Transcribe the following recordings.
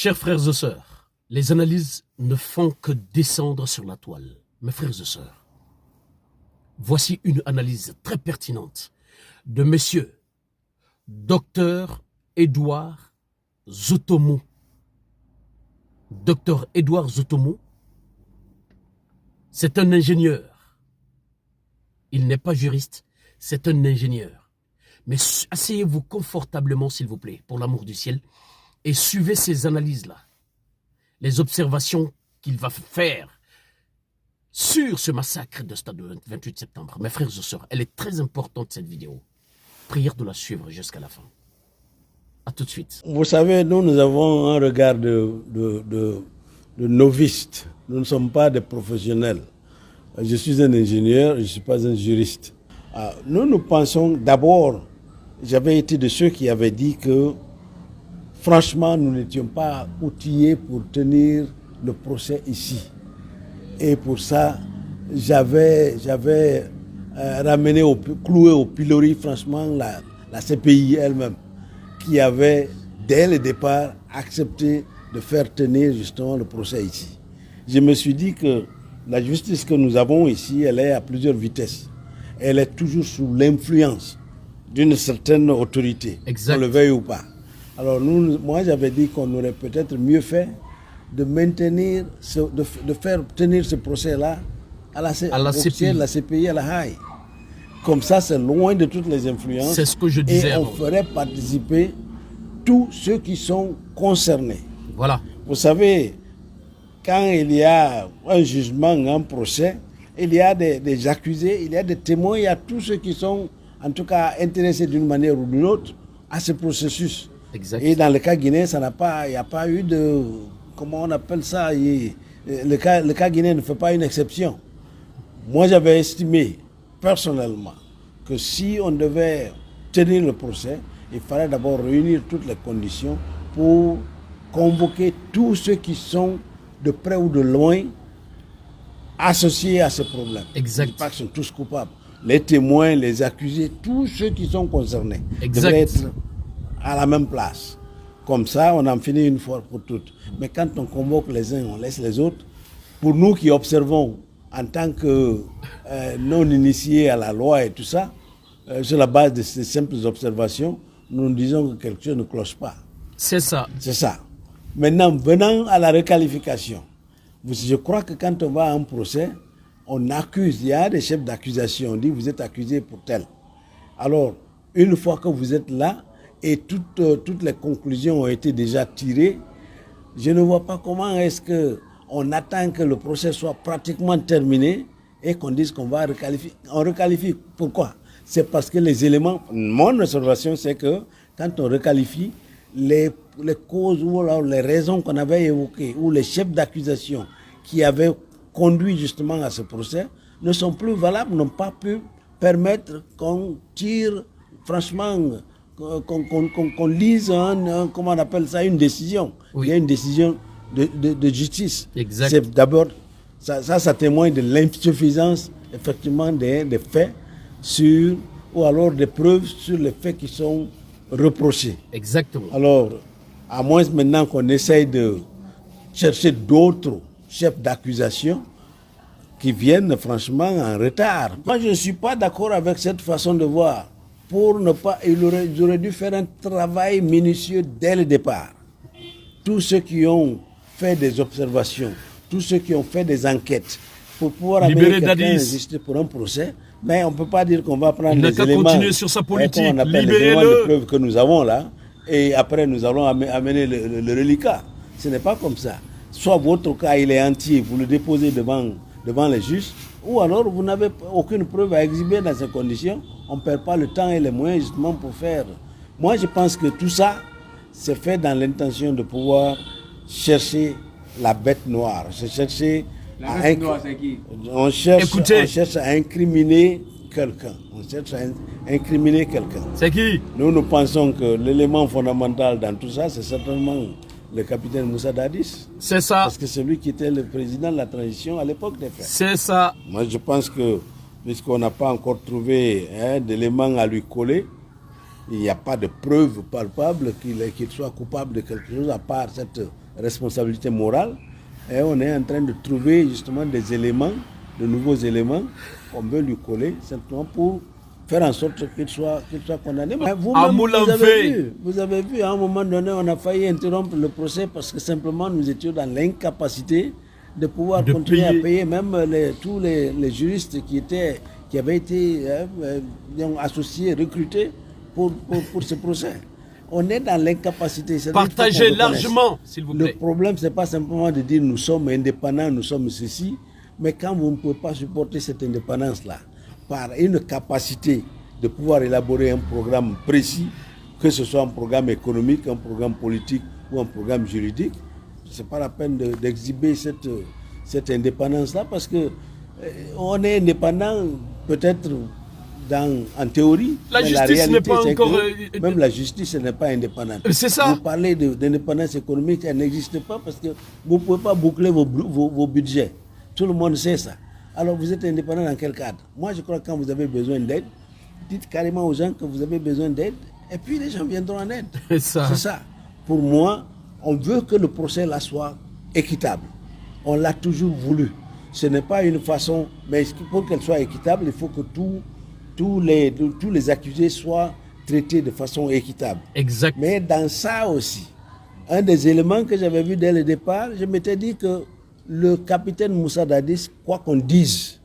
Chers frères et sœurs, les analyses ne font que descendre sur la toile. Mes frères et sœurs, voici une analyse très pertinente de monsieur Dr Edouard Zoutomou. Dr Edouard Zoutomou, c'est un ingénieur. Il n'est pas juriste, c'est un ingénieur. Mais asseyez-vous confortablement, s'il vous plaît, pour l'amour du ciel, et suivez ces analyses-là, les observations qu'il va faire sur ce massacre de Stade 28 septembre. Mes frères et sœurs, elle est très importante, cette vidéo. Prière de la suivre jusqu'à la fin. A tout de suite. Vous savez, nous avons un regard de novice. Nous ne sommes pas des professionnels. Je suis un ingénieur, je ne suis pas un juriste. Nous pensons d'abord, j'avais été de ceux qui avaient dit que franchement, nous n'étions pas outillés pour tenir le procès ici. Et pour ça, j'avais ramené, cloué au pilori, franchement, la CPI elle-même, qui avait, dès le départ, accepté de faire tenir justement le procès ici. Je me suis dit que la justice que nous avons ici, elle est à plusieurs vitesses. Elle est toujours sous l'influence d'une certaine autorité, qu'on le veuille ou pas. Alors moi j'avais dit qu'on aurait peut-être mieux fait de maintenir, de faire tenir ce procès-là à la CPI, la CPI à la Haye. Comme ça, c'est loin de toutes les influences. C'est ce que je disais. Et on ferait participer tous ceux qui sont concernés. Voilà. Vous savez, quand il y a un jugement, un procès, il y a des accusés, il y a des témoins, il y a tous ceux qui sont, en tout cas, intéressés d'une manière ou d'une autre à ce processus. Exact. Et dans le cas guinéen, il n'y a pas eu de, comment on appelle ça, le cas guinéen ne fait pas une exception. Moi, j'avais estimé, personnellement, que si on devait tenir le procès, il fallait d'abord réunir toutes les conditions pour convoquer tous ceux qui sont de près ou de loin associés à ce problème. Exact. Je ne dis pas qu'ils sont tous coupables. Les témoins, les accusés, tous ceux qui sont concernés devraient être à la même place. Comme ça, on en finit une fois pour toutes. Mais quand on convoque les uns, on laisse les autres. Pour nous qui observons en tant que non-initiés à la loi et tout ça, sur la base de ces simples observations, nous disons que quelque chose ne cloche pas. C'est ça. C'est ça. Maintenant, venant à la requalification, je crois que quand on va à un procès, on accuse, il y a des chefs d'accusation, on dit vous êtes accusé pour tel. Alors, une fois que vous êtes là, et toutes les conclusions ont été déjà tirées, je ne vois pas comment est-ce qu'on attend que le procès soit pratiquement terminé et qu'on dise qu'on va requalifier. On requalifie. Pourquoi? C'est parce que les éléments, mon observation, c'est que quand on requalifie, les causes ou alors les raisons qu'on avait évoquées, ou les chefs d'accusation qui avaient conduit justement à ce procès, ne sont plus valables, n'ont pas pu permettre qu'on tire, franchement, qu'on lise comment on appelle ça, une décision. Oui. Il y a une décision de justice. Exact. C'est d'abord, ça témoigne de l'insuffisance, effectivement, des faits ou alors des preuves sur les faits qui sont reprochés. Exactement. Alors, à moins maintenant qu'on essaye de chercher d'autres chefs d'accusation qui viennent franchement en retard. Moi, je ne suis pas d'accord avec cette façon de voir. Pour ne pas, ils auraient dû faire un travail minutieux dès le départ. Tous ceux qui ont fait des observations, tous ceux qui ont fait des enquêtes, pour pouvoir amener quelqu'un juste pour un procès, mais on ne peut pas dire qu'on va prendre les éléments, continuer sur sa politique. On appelle les éléments de preuve que nous avons là, et après nous allons amener le reliquat. Ce n'est pas comme ça. Soit votre cas il est entier, vous le déposez devant les juges, ou alors vous n'avez aucune preuve à exhiber dans ces conditions. On ne perd pas le temps et les moyens justement pour faire. Moi, je pense que tout ça, c'est fait dans l'intention de pouvoir chercher la bête noire. C'est chercher la bête noire, c'est qui? On cherche à incriminer quelqu'un. C'est qui? Nous pensons que l'élément fondamental dans tout ça, c'est certainement le capitaine Moussa Dadis. C'est ça. Parce que c'est lui qui était le président de la transition à l'époque des faits. C'est ça. Moi, je pense que, puisqu'on n'a pas encore trouvé d'éléments à lui coller, il n'y a pas de preuve palpable qu'il soit coupable de quelque chose, à part responsabilité morale. Et on est en train de trouver justement des éléments, de nouveaux éléments qu'on veut lui coller simplement pour faire en sorte qu'il soit condamné. Vous-même, vous avez vu, à un moment donné, on a failli interrompre le procès parce que simplement nous étions dans l'incapacité de pouvoir continuer à payer même tous les juristes qui avaient été associés, recrutés pour ce procès. On est dans l'incapacité. Partagez largement, s'il vous plaît. Le problème, ce n'est pas simplement de dire nous sommes indépendants, nous sommes ceci, mais quand vous ne pouvez pas supporter cette indépendance-là, par une capacité de pouvoir élaborer un programme précis, que ce soit un programme économique, un programme politique ou un programme juridique, ce n'est pas la peine d'exhiber cette indépendance-là parce qu'on est indépendant peut-être en théorie. La justice n'est pas encore... Même la justice n'est pas indépendante. C'est ça. Vous parlez d'indépendance économique, elle n'existe pas parce que vous ne pouvez pas boucler vos budgets. Tout le monde sait ça. Alors vous êtes indépendant dans quel cadre? Moi je crois que quand vous avez besoin d'aide, dites carrément aux gens que vous avez besoin d'aide et puis les gens viendront en aide. C'est ça. Pour moi, on veut que le procès là soit équitable. On l'a toujours voulu. Ce n'est pas une façon, mais pour qu'elle soit équitable, il faut que tous les accusés soient traités de façon équitable. Exact. Mais dans ça aussi, un des éléments que j'avais vu dès le départ, je m'étais dit que le capitaine Moussa Dadis, quoi qu'on dise,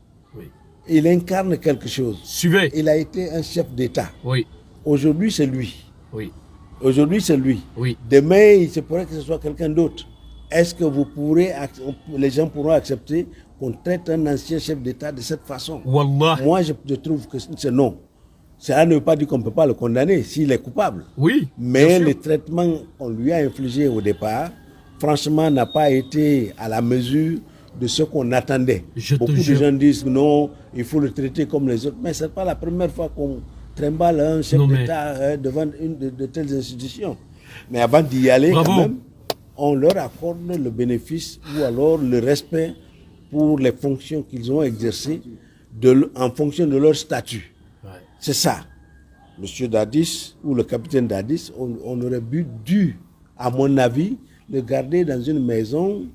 il incarne quelque chose. Suivez. Il a été un chef d'État. Oui. Aujourd'hui, c'est lui. Oui. Aujourd'hui, c'est lui. Oui. Demain, il se pourrait que ce soit quelqu'un d'autre. Est-ce que les gens pourront accepter qu'on traite un ancien chef d'État de cette façon? Wallah. Moi, je trouve que c'est non. Ça ne veut pas dire qu'on ne peut pas le condamner s'il est coupable. Oui. Mais le traitement qu'on lui a infligé au départ, franchement, n'a pas été à la mesure de ce qu'on attendait. Beaucoup de gens disent que non, il faut le traiter comme les autres. Mais ce n'est pas la première fois qu'on trimballe un chef d'État devant une de telles institutions. Mais avant d'y aller, quand même, on leur accorde le bénéfice ou alors le respect pour les fonctions qu'ils ont exercées en fonction de leur statut. Ouais. C'est ça. Monsieur Dadis ou le capitaine Dadis, on aurait dû, à mon avis, le garder dans une maison,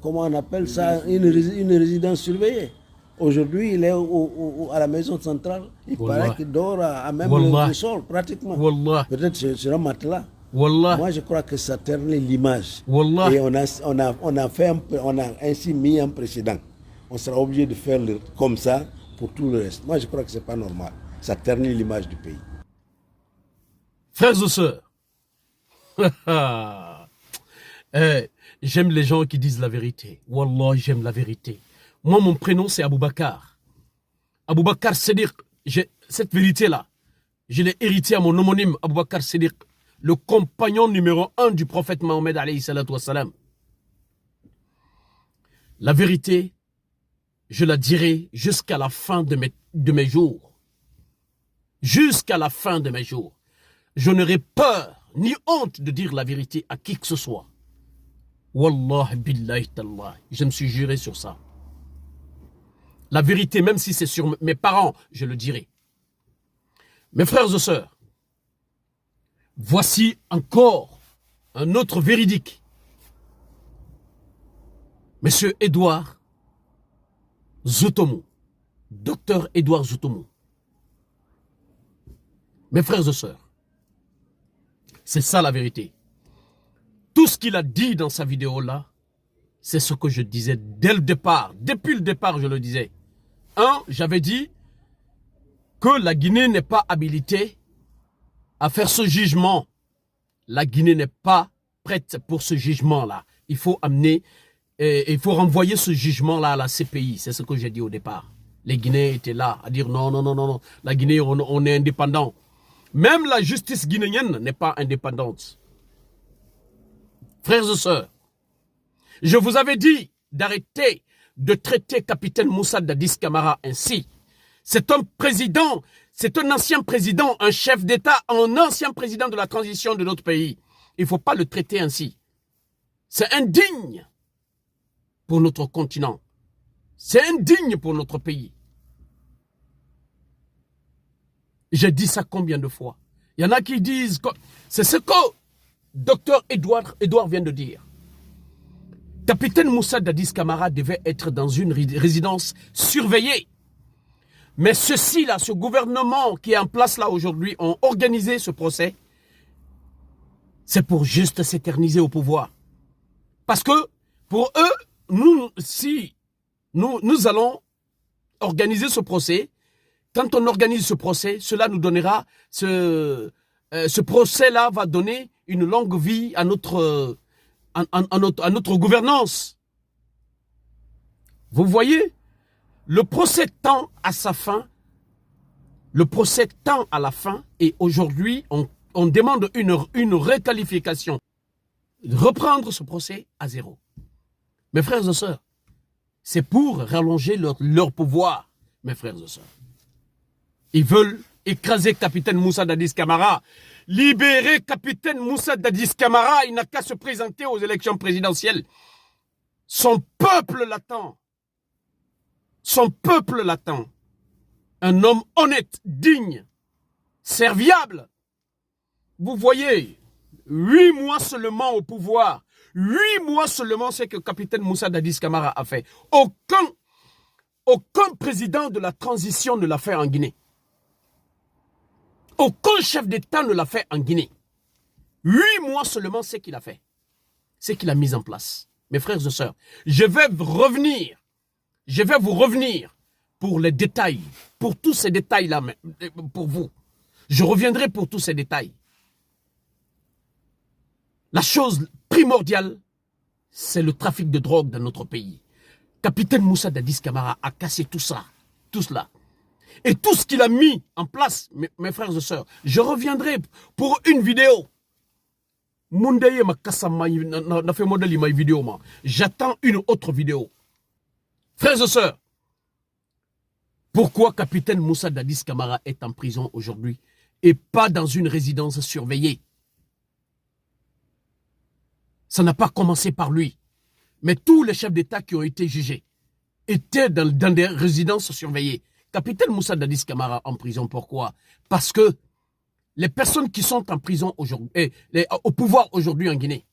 comment on appelle ça, une résidence surveillée. Aujourd'hui, il est à la maison centrale. Il paraît qu'il dort à même le sol, pratiquement. Peut-être sur un matelas. Moi, je crois que ça ternit l'image. Et on a ainsi mis un précédent. On sera obligé de faire comme ça pour tout le reste. Moi, je crois que ce n'est pas normal. Ça ternit l'image du pays. Frères et sœurs, j'aime les gens qui disent la vérité. Wallah, j'aime la vérité. Moi, mon prénom, c'est Aboubakar. Aboubakar Sédiq. Cette vérité-là, je l'ai hérité à mon homonyme, Aboubakar Sédiq, le compagnon numéro 1 du prophète Mohammed alayhi salatu wassalam. La vérité, je la dirai jusqu'à la fin de mes jours. Jusqu'à la fin de mes jours. Je n'aurai peur ni honte de dire la vérité à qui que ce soit. Wallah billahi tallah. Je me suis juré sur ça. La vérité, même si c'est sur mes parents, je le dirai. Mes frères et sœurs, voici encore un autre véridique. Monsieur Edouard Zoutomou, docteur Edouard Zoutomou. Mes frères et sœurs, c'est ça la vérité. Tout ce qu'il a dit dans sa vidéo-là, c'est ce que je disais dès le départ. Depuis le départ, je le disais. J'avais dit que la Guinée n'est pas habilitée à faire ce jugement. La Guinée n'est pas prête pour ce jugement-là. Il faut renvoyer ce jugement-là à la CPI. C'est ce que j'ai dit au départ. Les Guinéens étaient là à dire non. La Guinée, on est indépendant. Même la justice guinéenne n'est pas indépendante. Frères et sœurs, je vous avais dit d'arrêter de traiter capitaine Moussa Dadis Camara ainsi. C'est un président, c'est un ancien président, un chef d'État, un ancien président de la transition de notre pays. Il ne faut pas le traiter ainsi. C'est indigne pour notre continent. C'est indigne pour notre pays. J'ai dit ça combien de fois? Il y en a qui disent que c'est ce que docteur Edouard vient de dire. Capitaine Moussa Dadis Camara devait être dans une résidence surveillée. Mais ceci-là, ce gouvernement qui est en place là aujourd'hui, ont organisé ce procès. C'est pour juste s'éterniser au pouvoir. Parce que pour eux, si nous allons organiser ce procès, quand on organise ce procès, cela nous donnera, ce procès-là va donner une longue vie à notre gouvernance. Vous voyez, le procès tend à sa fin, le procès tend à la fin et aujourd'hui, on demande une requalification. Reprendre ce procès à zéro. Mes frères et sœurs, c'est pour rallonger leur pouvoir, mes frères et sœurs. Ils veulent écraser Capitaine Moussa Dadis Camara, libérer Capitaine Moussa Dadis Camara, il n'a qu'à se présenter aux élections présidentielles. Son peuple l'attend. Son peuple l'attend. Un homme honnête, digne, serviable. Vous voyez, 8 mois seulement au pouvoir, 8 mois seulement c'est que Capitaine Moussa Dadis Camara a fait. Aucun président de la transition ne l'a fait en Guinée. Aucun chef d'État ne l'a fait en Guinée. 8 mois seulement c'est qu'il a fait. C'est qu'il a mis en place. Mes frères et sœurs, je vais vous revenir pour les détails, pour tous ces détails-là, pour vous. Je reviendrai pour tous ces détails. La chose primordiale, c'est le trafic de drogue dans notre pays. Capitaine Moussa Dadis Camara a cassé tout ça, tout cela. Et tout ce qu'il a mis en place, mes frères et sœurs, je reviendrai pour une vidéo. J'attends une autre vidéo. Frères et sœurs, pourquoi Capitaine Moussa Dadis Camara est en prison aujourd'hui et pas dans une résidence surveillée? Ça n'a pas commencé par lui. Mais tous les chefs d'État qui ont été jugés étaient dans des résidences surveillées. Capitaine Moussa Dadis Camara en prison, pourquoi? Parce que les personnes qui sont en prison aujourd'hui, au pouvoir aujourd'hui en Guinée,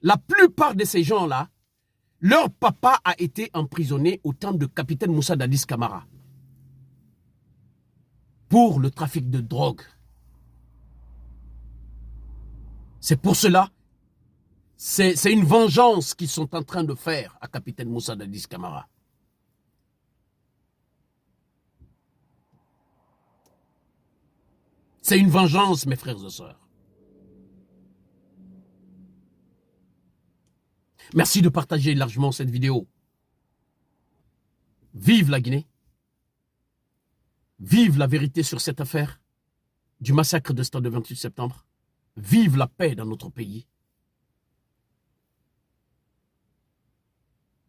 la plupart de ces gens-là, leur papa a été emprisonné au temps de Capitaine Moussa Dadis Camara pour le trafic de drogue. C'est pour cela, c'est une vengeance qu'ils sont en train de faire à Capitaine Moussa Dadis Camara. C'est une vengeance, mes frères et sœurs. Merci de partager largement cette vidéo. Vive la Guinée. Vive la vérité sur cette affaire du massacre de Stade 28 septembre. Vive la paix dans notre pays.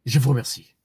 Je vous remercie.